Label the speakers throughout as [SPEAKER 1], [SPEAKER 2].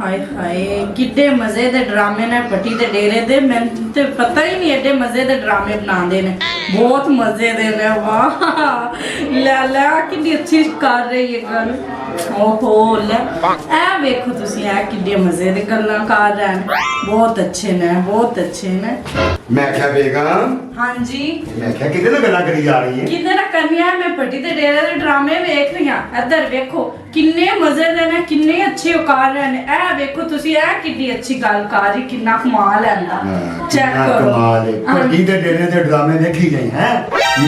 [SPEAKER 1] हाय हाय किड्डे मजे दे ड्रामे ने पट्टी दे डेरे दे मैनू ते पता ही नहीं एडे मजे दे ड्रामे बनांदे ने बहुत मजे दे ने वाह ला कितनी अच्छी कर रही है गल ओहो ले ए देखो तुसी ए किड्डे मजे दे गल्लां कर रहे हैं बहुत अच्छे ने
[SPEAKER 2] मैं क्या बेगम
[SPEAKER 1] हाँ जी
[SPEAKER 2] मैं क्या किधर ना गल्ला करी जा रही है
[SPEAKER 1] किधर ना करनी है मैं पट्टी दे डेरे दे ड्रामे वेख रही हां इधर देखो किन्ने मजे दे ने किन्ने अच्छे कर रहे ने ए देखो तुसी ए किड्डी अच्छी गल कर रही किन्ना कमाल है ना चेक करो
[SPEAKER 2] कमाल है पट्टी दे डेरे दे ड्रामे देखी गई हैं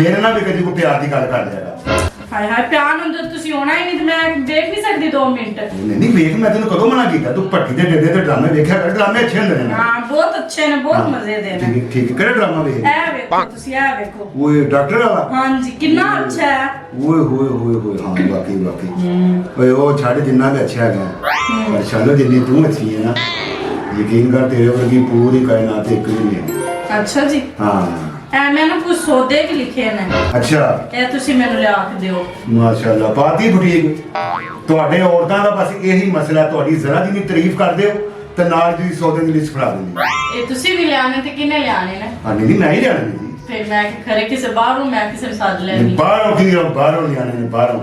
[SPEAKER 2] मेरे नाल भी कदी को प्यार दी गल कर देगा
[SPEAKER 1] हाय हाय प्यार हुंदा तुसी होना ही नहीं ते मैं देख नहीं सकदी 2 मिनट
[SPEAKER 2] नहीं वेख मैं तेन कदों मना कीता तू पट्टी दे डेरे दे ड्रामे देखया कर ड्रामे अच्छे हुंदे ने
[SPEAKER 1] हां बहुत अच्छे ने बहुत मजे दे ने
[SPEAKER 2] ठीक केड़ा ड्रामा वेख
[SPEAKER 1] ए देखो तुसी ए देखो
[SPEAKER 2] वो डॉक्टर वाला
[SPEAKER 1] हां जी कितना अच्छा है
[SPEAKER 2] ओए होए हां वाकई ओए ओ छाड़े जिन्ना भी अच्छा है पर चलो जिन्नी तू अच्छी है ना यकीन कर तेरे वर्गी पूरी कायनात एक ही है
[SPEAKER 1] अच्छा जी
[SPEAKER 2] हां
[SPEAKER 1] ए मैंने कुछ सौदे भी लिखे ने
[SPEAKER 2] अच्छा
[SPEAKER 1] ए तुसी मैनू लिया के दियो
[SPEAKER 2] माशाअल्लाह पाती बुटीक ਤੁਹਾਡੇ ਔਰਤਾਂ ਦਾ ਬਸ ਇਹੀ ਮਸਲਾ ਤੁਹਾਡੀ ਜ਼ਰਾ ਦੀ ਵੀ ਤਾਰੀਫ ਕਰਦੇ ਹੋ ਤੇ ਨਾਲ ਦੀ ਸੌਦੇ ਦੀ ਲਿਸਟ ਫੜਾ ਦਿੰਦੀ
[SPEAKER 1] ਇਹ ਤੁਸੀਂ ਵੀ ਲਿਆਣੇ ਤੇ ਕਿੰਨੇ ਲਿਆਣੇ ਨੇ
[SPEAKER 2] ਹਾਂ ਨਹੀਂ ਮੈਂ ਹੀ ਲੈਣੀ ਜੀ
[SPEAKER 1] ਫਿਰ ਮੈਂ ਖਰੇ ਕਿਸੇ ਬਾਹਰੋਂ ਮੈਂ ਕਿਸੇ ਸਾਥ ਲੈਣੀ
[SPEAKER 2] ਬਾਹਰੋਂ ਕੀ ਬਾਹਰੋਂ ਲਿਆਣੇ ਨੇ ਬਾਹਰੋਂ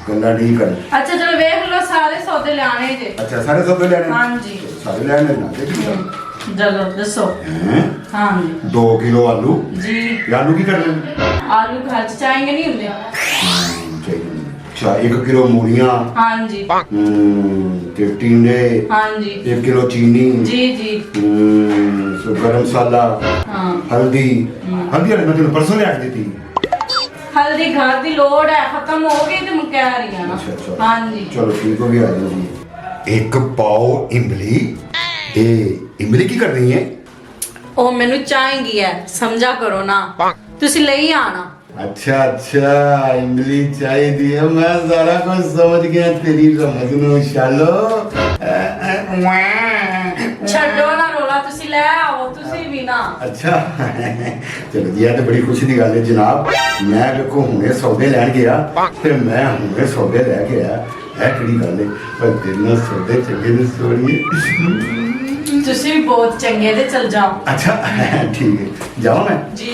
[SPEAKER 2] ਗੱਲਾਂ ਨਹੀਂ ਕਰ
[SPEAKER 1] ਅੱਛਾ ਚਲੋ ਵੇਖ ਲਓ ਸਾਰੇ ਸੌਦੇ ਲਿਆਣੇ ਜੇ
[SPEAKER 2] ਅੱਛਾ ਸਾਰੇ ਸੌਦੇ ਲੈਣੇ
[SPEAKER 1] ਹਾਂਜੀ
[SPEAKER 2] ਸਾਰੇ ਲੈਣੇ ਨਾ ਦੇਖੀ
[SPEAKER 1] चलो दसो हाँ जी
[SPEAKER 2] 2 किलो आलू
[SPEAKER 1] जी
[SPEAKER 2] आलू की करने हैं?
[SPEAKER 1] आलू घर च चाहेंगे नहीं होंगे
[SPEAKER 2] अच्छा 1 किलो मूलियां
[SPEAKER 1] हाँ जी
[SPEAKER 2] टिंडे
[SPEAKER 1] हाँ जी
[SPEAKER 2] 1 किलो चीनी
[SPEAKER 1] जी जी
[SPEAKER 2] गरम मसाला
[SPEAKER 1] हाँ
[SPEAKER 2] हल्दी हल्दी वाले मैं तेन परसों लिया के दी
[SPEAKER 1] हल्दी घर की लोड़ है खत्म हो गई तो मैं कह रही हूँ
[SPEAKER 2] अच्छा
[SPEAKER 1] हाँ जी
[SPEAKER 2] चलो ठीक हो गया आ जाओ एक पाओ इमली इमली की कर रही है
[SPEAKER 1] ओ मैनू चाहेंगी है समझा करो ना तुसी ले ही आना
[SPEAKER 2] अच्छा इमली चाहिए दी है मैं सारा कुछ समझ गया तेरी समझ नो शालो
[SPEAKER 1] छड्डो ना रोला तुसी ले आओ तुसी भी ना
[SPEAKER 2] अच्छा चलो जी तो बड़ी खुशी की गल है जनाब मैं देखो हुणे सौदे लैन गया फिर मैं हुणे सौदे लै के आया है किहड़ी गल है पर तेरे सौदे चंगे ने सोड़िए
[SPEAKER 1] तुसी भी बहुत चंगे थे चल जाओ
[SPEAKER 2] अच्छा ठीक है जाओ मैं
[SPEAKER 1] जी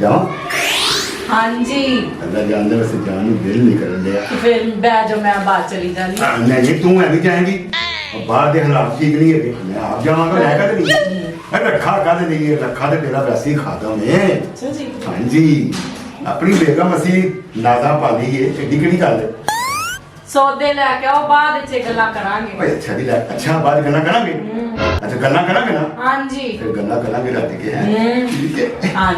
[SPEAKER 2] जाओ
[SPEAKER 1] हाँ जी
[SPEAKER 2] अल्लाह जानते वैसे जान दिल नहीं कर लिया
[SPEAKER 1] फिर बैठो मैं बाहर चली जानी
[SPEAKER 2] नहीं तू है भी जाएगी बाहर के हालात ठीक नहीं है मैं आप जावांगा रहेगा तो नहीं रखा का नहीं है रखा तो तेरा वैसे ही खाता मैं
[SPEAKER 1] अच्छा जी
[SPEAKER 2] हाँ जी अपनी बेगम असी नादा पाली है एडी केड़ी गल है
[SPEAKER 1] सौदे लेके आओ बाद विच गल्लां करांगे
[SPEAKER 2] भाई अच्छा भी लग अच्छा बाद गल्ला करांगे अच्छा गल्ला करांगे ना
[SPEAKER 1] हां जी
[SPEAKER 2] फिर गल्ला करांगे रात के हैं ठीक है
[SPEAKER 1] हां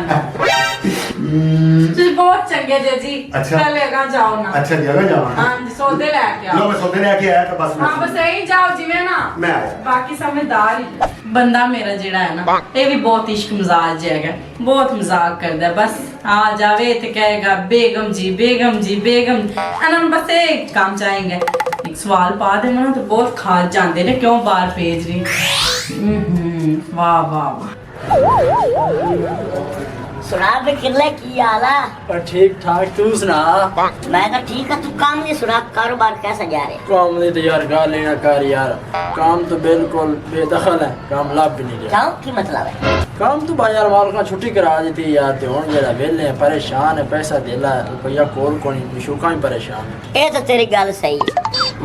[SPEAKER 1] तुम बहुत चंगे थे जी
[SPEAKER 2] अच्छा
[SPEAKER 1] चलेगा जाओ ना
[SPEAKER 2] अच्छा जगह जाओ
[SPEAKER 1] हां जी सौदे लेके आओ
[SPEAKER 2] लो मैं सौदे लेके आया तो बस
[SPEAKER 1] हां बस यही जाओ जिवें ना
[SPEAKER 2] मैं आया
[SPEAKER 1] बाकी समझदार ही बंदा मेरा जेड़ा है ना ये भी बहुत इश्क मजाज है बहुत मजाक करदा है बस आ जावे तो कहेगा बेगम जी अनम बस एक काम चाहेंगे एक सवाल पा देना ना तो बहुत खास जाते ने क्यों बाहर भेज रही वाह वाह वाह
[SPEAKER 3] सुना पे किले की आला
[SPEAKER 4] पर ठीक ठाक तू सुना
[SPEAKER 3] मैं तो ठीक है तू काम नहीं सुना कारोबार कैसा जा रहे
[SPEAKER 4] काम नहीं तो यार गा लेना कर यार काम तो बिल्कुल बेदखल है काम लाभ भी नहीं
[SPEAKER 3] जाओ की मतलब है
[SPEAKER 4] काम तो बाजार माल का छुट्टी करा देती यार ते हुन जेड़ा वेले परेशान है पैसा देला रुपया कोल कोनी मशूका ही परेशान है
[SPEAKER 3] ये तो तेरी गल सही है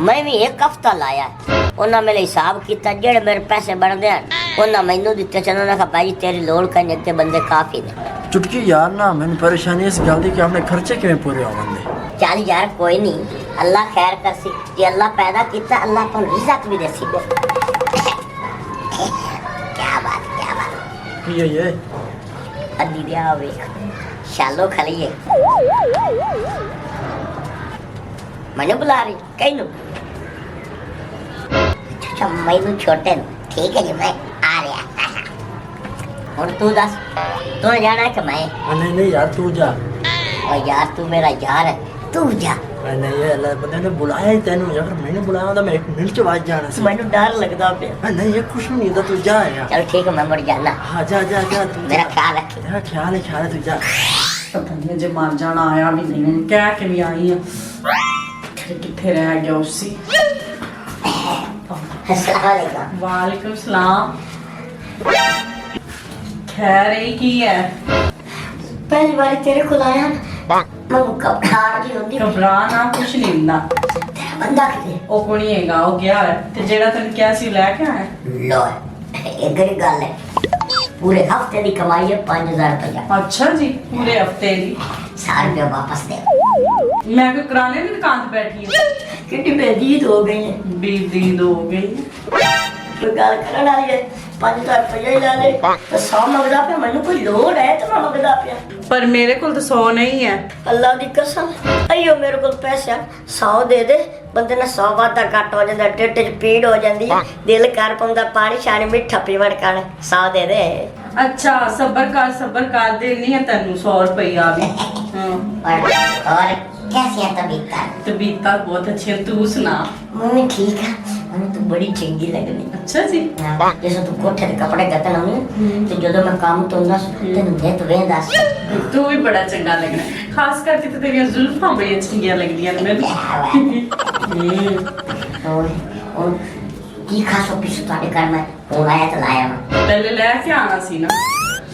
[SPEAKER 3] मैं भी एक हफ्ता लाया उन्हें मेरे हिसाब किया जेड़े मेरे पैसे बढ़ते हैं उन्हें मैनू दिते चलो ना भाई तेरी लोड़ करने के बंदे काफी ने
[SPEAKER 4] चुटकी यार ना मैंने परेशानी इस गल दी कि अपने खर्चे किवें पूरे होवंदे
[SPEAKER 3] चल यार कोई नहीं अल्लाह खैर कर सी जे अल्लाह पैदा किया अल्लाह तो रिज़्क़ भी दे सी क्या बात
[SPEAKER 4] ये
[SPEAKER 3] अद्दी दिया वे शालो खली है मैंने बुला रही कहीं नु अच्छा मैनू छोटे ठीक है जी मैं आ रहा और तू दस तूने जाना है कि मैं
[SPEAKER 4] नहीं यार तू जा
[SPEAKER 3] और यार तू मेरा यार है तू जा
[SPEAKER 4] नहीं ये अल्लाह बंदे ने बुलाया ही तेनू यार मैंने बुलाया तो मैं एक मिनट च वाज जाना सी
[SPEAKER 3] मैनू डर लगदा पे
[SPEAKER 4] नहीं ये कुछ नहीं था तू जा यार
[SPEAKER 3] चल ठीक है मैं मर जाना
[SPEAKER 4] हां जा तू
[SPEAKER 3] मेरा ख्याल रख
[SPEAKER 4] तेरा ख्याल है तू जा
[SPEAKER 1] पता नहीं जे मार जाना आया भी नहीं कह के भी आई है किथे रह गया उसी
[SPEAKER 3] अस्सलाम वालेकुम।
[SPEAKER 1] वालेकुम सलाम। खैर ये की है?
[SPEAKER 3] पहली बार तेरे को लाया ना, मैं घबराहट जी होंदी।
[SPEAKER 1] घबरा ना, कुछ नहीं होंदा।
[SPEAKER 3] तेरा बंदा किथे?
[SPEAKER 1] ਉਹ ਕੋਈ ਨਹੀਂ ਹੈਗਾ, ਉਹ ਗਿਆ ਹੈ ਤੇ ਜਿਹੜਾ ਤੈਨੂੰ ਕਿਹਾ ਸੀ ਲੈ ਕੇ ਆਇਆ।
[SPEAKER 3] लो एक गरी गल है, पूरे हफ्ते की कमाई है 5000 रुपया।
[SPEAKER 1] अच्छा जी, पूरे हफ्ते की।
[SPEAKER 3] 100 रुपया वापस दे।
[SPEAKER 1] मैं कोई किराने की दुकान पे बैठी हूँ।
[SPEAKER 3] कितनी बेदीद हो गई है।
[SPEAKER 1] बीदी हो गई।
[SPEAKER 3] कोई गल करने वाली है, 5000 रुपया ही ला ले तो 100 मंगदा पे। मैनू कोई लोड़ है तो मैं मंगदा पिया।
[SPEAKER 1] पर मेरे को तो 100 नहीं है।
[SPEAKER 3] अल्लाह दी कसम, अयो मेरे को पैसे 100 दे दे, बंदे ने 100 वादा घट हो जाता, ढिड च पीड़ हो जाती, दिल कर पाਉਂਦਾ पानी शानी मिठा पीवन कर। 100 दे दे।
[SPEAKER 1] अच्छा सबर कर देनी है तेनू 100 रुपया भी। हाँ।
[SPEAKER 3] और कैसी है तबीयत?
[SPEAKER 1] तबीयत बहुत अच्छी है, तू सुना।
[SPEAKER 3] मम्मी ठीक है, मैंने तो बड़ी चंगी लगनी।
[SPEAKER 1] अच्छा जी।
[SPEAKER 3] जैसे तू कोठे ते कपड़े गतन होने तो जदों मैं काम तो ना तेन दे तो वेंदा सी।
[SPEAKER 1] तू भी बड़ा चंगा लगना है, खास करके तो तेरी जुल्फां बड़ी चंगियां लगदियां ने मैनू।
[SPEAKER 3] और की खासो पीछे तारे कर मैं फोन आया तो लाया मैं।
[SPEAKER 1] पहले लेके आना सी ना।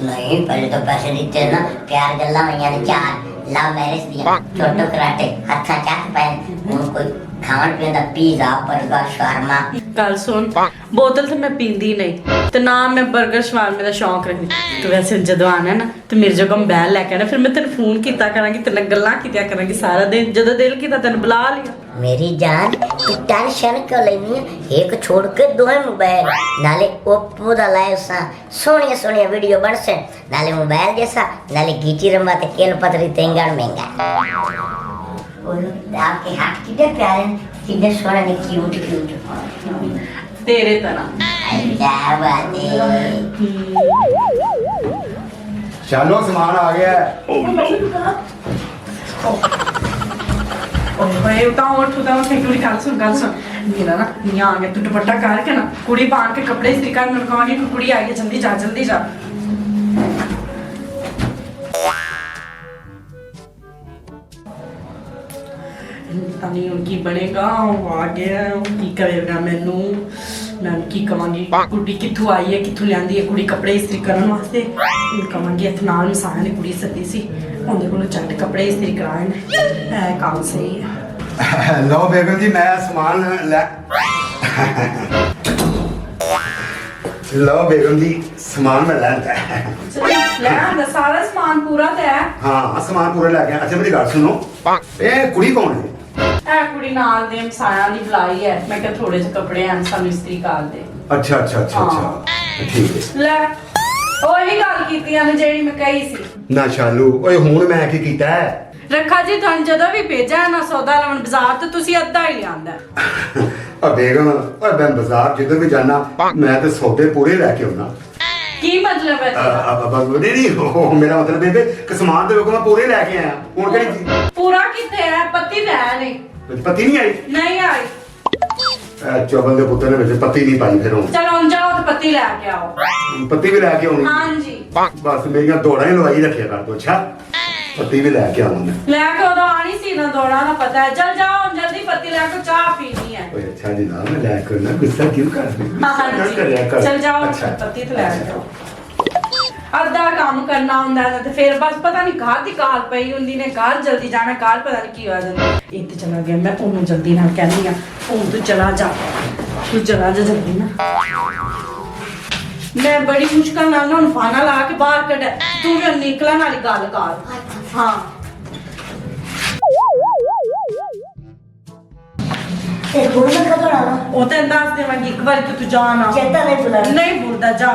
[SPEAKER 3] नहीं पहले तो पैसे दिते ना, प्यार गल्ला मैया ने 4 लव मैरिज दिया, छोटो कराटे अच्छा चाट पहन उन कोई खान पीन दा पिज़्ज़ा बर्गर शर्मा।
[SPEAKER 1] गल सुन, बोतल तो मैं पींदी नहीं ते ना मैं बर्गर शवारमे दा शौक रखदी। तू वैसे जदों आना ना ते मेरे जो मोबाइल लेके आना, फिर मैं तेन फोन कीता करांगी, तेरे गल्लां कीतिया करांगी सारा दिन। जदों दिल कीता तेन बुला लिया।
[SPEAKER 3] मेरी जान तू टेंशन क्यों लेनी है? एक छोड़ के दो मोबाइल, नाले ओप्पो दा लाए सा सोनिया सोनिया वीडियो बन से, नाले मोबाइल जैसा, नाले गीची रंबा ते केल पतरी तेंगड़ महंगा। और आपके हाथ कितने प्यारे, कितने सोने ने क्यूट क्यूट
[SPEAKER 1] तेरे तरह।
[SPEAKER 3] क्या बात है।
[SPEAKER 2] चलो सामान आ गया है।
[SPEAKER 1] ओए उठा कुड़ी गल सुन मेरा ना यहाँ आ गया, तू दुपट्टा करके ना कुड़ी बांध के कपड़े इस्त्री कर, मैं कहांगी कि कुड़ी आई है, जल्दी जा जल्दी जा। पता नहीं उनकी बनेगा, वो आ गया, वो की करेगा मैनू, मैं की कहांगी कुड़ी कित्थों आई है, कित्थों लियांदी है कुड़ी कपड़े इस्त्री करन वास्ते। मैं कहांगी इत्थे नाल मसाया ने कुड़ी सद्दी सी, उनके कोलों झट कपड़े इस्त्री कराए ने, ऐ काम सही है।
[SPEAKER 2] लो बेगम जी मैं सामान ले। लो बेगम जी सामान मैं लेता है।
[SPEAKER 1] ले आंदा सारा सामान पूरा ते है।
[SPEAKER 2] हाँ सामान पूरा लेके आया। अच्छा मेरी गल सुनो, ये कुड़ी कौन है?
[SPEAKER 1] ए कुड़ी नाल दे मसाया दी बुलाई है, मैं क्या थोड़े से कपड़े हैं सानू इस्त्री कर दे।
[SPEAKER 2] अच्छा अच्छा अच्छा अच्छा ठीक है।
[SPEAKER 1] ले ओही गल कीती ने जेड़ी मैं कही सी
[SPEAKER 2] ना शालू, ओए हुण मैं की कीता है?
[SPEAKER 1] रखा जी तुहानू जदों भी भेजा है ना सौदा लवन बाजार तो तुसी अद्धा ही लियांदा।
[SPEAKER 2] और बेगम और मैं बाजार जिधर भी जाना मैं तो सौदे पूरे लेके आना।
[SPEAKER 1] की मतलब है तेरा?
[SPEAKER 2] अब नहीं मेरा मतलब है कि सामान तो मैं पूरे लेके आया। हुण केड़ी
[SPEAKER 1] पूरा किथे है? पत्ती ते है नहीं।
[SPEAKER 2] पत्ती नहीं आई?
[SPEAKER 1] नहीं आई।
[SPEAKER 2] चौबल के पुत्र ने वैसे पत्ती नहीं पाई। फिर हुण
[SPEAKER 1] चलो हुण जाओ तो पत्ती लेके आओ।
[SPEAKER 2] पत्ती भी लेके आउणी?
[SPEAKER 1] हां जी।
[SPEAKER 2] बस मेरी दौड़ा ही लवाई रखिया कर दो। अच्छा पत्ती भी लेके आऊं मैं।
[SPEAKER 1] लेके उदों आनी सी ना, दौड़ा ना पता है। चल जाओ हुण जल्दी पत्ती लेके चाह पीनी है।
[SPEAKER 2] ओए अच्छा जी ना मैं लेके ना गुस्सा क्यों कर रही?
[SPEAKER 1] हाँ जी। चल जाओ पत्ती तो लेके आओ। अद्धा काम करना ਹੁੰਦਾ है ਤੇ ਫਿਰ ਬਸ ਪਤਾ ਨਹੀਂ ਘਰ ਦੀ ਕਾਲ ਪਈ ਹੁੰਦੀ ਨੇ, ਘਰ ਜਲਦੀ ਜਾਣਾ, ਘਰ ਪਤਾ ਨਹੀਂ ਕੀ ਹੋ ਜਾਂਦਾ। ਇਹ ਤੇ ਚਲਾ ਗਿਆ, ਮੈਂ ਉਹਨੂੰ ਜਲਦੀ ਨਾਲ ਕਹਿੰਦੀ ਆ ਤੂੰ ਚਲਾ ਜਾ, ਤੂੰ ਚਲਾ ਜਾ ਜਲਦੀ ਨਾ। ਮੈਂ ਬੜੀ ਮੁਸ਼ਕਲ ਨਾਲ ਨਾ ਉਹਨੂੰ ਫਾਨਾ ਲਾ ਕੇ ਬਾਹਰ ਕੱਢਿਆ, ਤੂੰ ਵੀ ਨਿਕਲਣ ਵਾਲੀ ਗੱਲ ਕਰ। ਹਾਂ
[SPEAKER 3] ਤੇ ਹੁਣ ਮੈਂ ਕਦੋਂ ਆਣਾ?
[SPEAKER 1] ਉਹ ਤੇ ਦੱਸ ਦੇਵਾਂਗੀ ਇੱਕ ਵਾਰ ਕਿ ਤੂੰ ਜਾ ਨਾ।
[SPEAKER 3] ਚੇਤਾ ਨਹੀਂ ਭੁੱਲਣਾ।
[SPEAKER 1] ਨਹੀਂ ਭੁੱਲਦਾ, ਜਾ।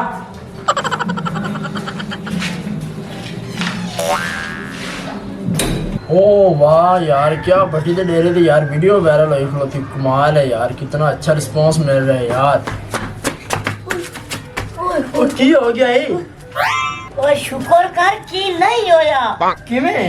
[SPEAKER 4] ओ वाह यार, क्या भट्टी के डेरे थे यार, वीडियो वायरल हुई खलोती, कमाल है यार, कितना अच्छा रिस्पांस मिल रहा है यार। ओ की हो गया ये?
[SPEAKER 3] ओ शुक्र कर की नहीं होया।
[SPEAKER 4] किवें?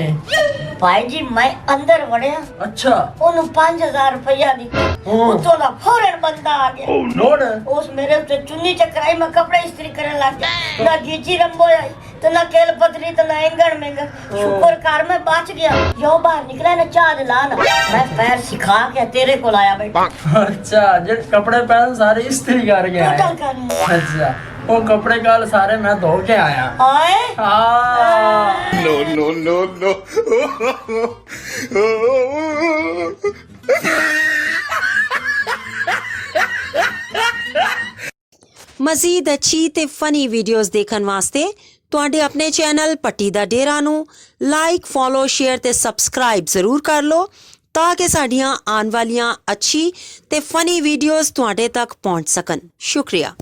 [SPEAKER 3] भाई जी मैं अंदर वड़िया,
[SPEAKER 4] अच्छा
[SPEAKER 3] ओनु 5000 रुपया दी, उतो दा फौरन बंदा आ गया।
[SPEAKER 4] नोट
[SPEAKER 3] उस मेरे उत्ते चुन्नी चकराई, मैं कपड़े इस्त्री करने लग गया, ना गीची रंबो आई, तो ना केल पतली तो ना इंगण में शुक्र कर मैं बच गया जो बाहर निकला ना चाह दिला ना मैं पैर सिखा के तेरे को लाया बेटा
[SPEAKER 4] अच्छा जे कपड़े पहन सारे इस्त्री करके आए
[SPEAKER 3] टोटल कर
[SPEAKER 4] अच्छा वो कपड़े कल सारे मैं धो के आया
[SPEAKER 3] आए
[SPEAKER 4] हाँ
[SPEAKER 2] no.
[SPEAKER 5] ਮਜ਼ੀਦ ਅੱਛੀ ਤੇ ਫਨੀ ਵੀਡੀਓਜ਼ ਦੇਖਣ ਵਾਸਤੇ ਤੁਹਾਡੇ ਆਪਣੇ ਚੈਨਲ ਪੱਟੀ ਦਾ ਡੇਰਾ ਨੂੰ ਲਾਈਕ ਫੋਲੋ ਸ਼ੇਅਰ ਤੇ ਸਬਸਕ੍ਰਾਈਬ ਜ਼ਰੂਰ ਕਰ ਲਓ ਤਾਂ ਕਿ ਸਾਡੀਆਂ ਆਉਣ ਵਾਲੀਆਂ ਅੱਛੀ ਤੇ ਫਨੀ ਵੀਡੀਓਜ਼ ਤੁਹਾਡੇ ਤੱਕ ਪਹੁੰਚ ਸਕਣ। ਸ਼ੁਕਰੀਆ।